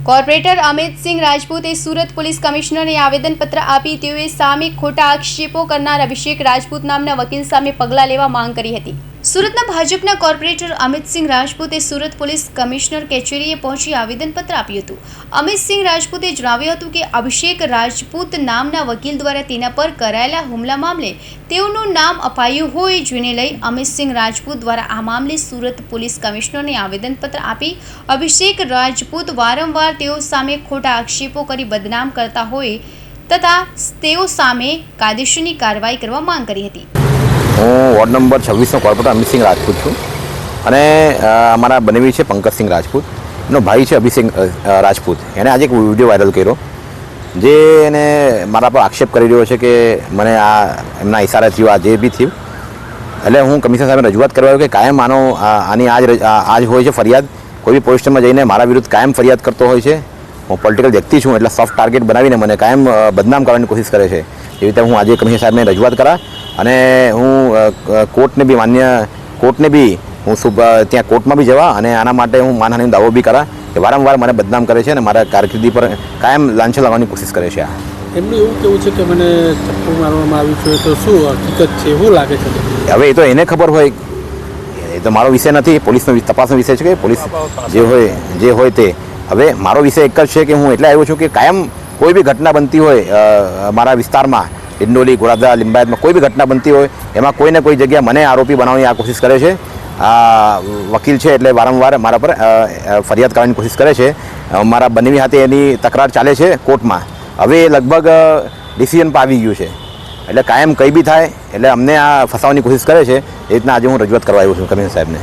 Corporator Amitsinh રાજપૂતે Surat police કમિશનરને આવેદનપત્ર આપી તેઓએ સામે ખોટા આક્ષેપો કરનાર અભિષેક રાજપૂત નામના વકીલ સામે પગલાં લેવા માંગ કરી હતી। સુરતના ભાજપના કોર્પોરેટર અમિતસિંહ રાજપૂતે સુરત પોલીસ કમિશનર કચેરીએ પહોંચી આવેદનપત્ર આપ્યું હતું। અમિતસિંહ રાજપૂતે જણાવ્યું હતું કે અભિષેક રાજપૂત નામના વકીલ દ્વારા તેના પર કરાયેલા હુમલા મામલે તેઓનું નામ અપાયું હોય, જેને લઈ અમિતસિંહ રાજપૂત દ્વારા આ મામલે સુરત પોલીસ કમિશનરને આવેદનપત્ર આપી અભિષેક રાજપૂત વારંવાર તેઓ સામે ખોટા આક્ષેપો કરી બદનામ કરતા હોય તથા તેઓ સામે કાયદેસરની કાર્યવાહી કરવા માંગ કરી હતી। હું વોર્ડ નંબર 26નો કોર્પોરેટર અમિતસિંહ રાજપૂત છું અને અમારા બનેવી છે પંકજસિંહ રાજપૂત, એનો ભાઈ છે અભિષેક રાજપૂત। એને આજે એક વિડીયો વાયરલ કર્યો જે એને મારા પર આક્ષેપ કરી રહ્યો છે કે મને આ એમના ઇશારે થયું, આ જે બી થયું। એટલે હું કમિશનર સાહેબને રજૂઆત કરવા આવ્યો કે કાયમ આની આજ હોય છે ફરિયાદ, કોઈ બી પોલીસ સ્ટેશનમાં જઈને મારા વિરુદ્ધ કાયમ ફરિયાદ કરતો હોય છે। હું પોલિટિકલ વ્યક્તિ છું એટલે સોફ્ટ ટાર્ગેટ બનાવીને મને કાયમ બદનામ કરવાની કોશિશ કરે છે। એવી રીતે હું આજે કમિશનર સાહેબને રજૂઆત કરા અને હું કોર્ટને બી હું ત્યાં કોર્ટમાં બી જવા અને આના માટે હું માનહાનિનો દાવો બી કરા કે વારંવાર મને બદનામ કરે છે અને મારા કારકિર્દી પર કાયમ લાંછન લાવવાની કોશિશ કરે છે। એમનું એવું કેવું છે કે મને ચપ્પુ મારવામાં આવ્યું છે, તો શું હકીકત છે, એવું લાગે છે? હવે એ તો એને ખબર હોય, એ તો મારો વિષય નથી, પોલીસનો તપાસનો વિષય છે કે પોલીસ જે હોય તે। હવે મારો વિષય એક જ છે કે હું એટલે આવ્યો છું કે કાયમ કોઈ બી ઘટના બનતી હોય મારા વિસ્તારમાં, ડિંડોલી, ઘોડાદરા, લિંબાયતમાં કોઈ બી ઘટના બનતી હોય એમાં કોઈને કોઈ જગ્યા મને આરોપી બનાવવાની આ કોશિશ કરે છે। આ વકીલ છે એટલે વારંવાર મારા પર ફરિયાદ કરવાની કોશિશ કરે છે। મારા બનેવી હાથે એની તકરાર ચાલે છે કોર્ટમાં। હવે લગભગ ડિસિઝન પર આવી ગયું છે એટલે કાયમ કંઈ બી થાય એટલે અમને આ ફસાવવાની કોશિશ કરે છે। એ રીતના આજે હું રજૂઆત કરવા આવ્યો છું કમિશનર સાહેબને।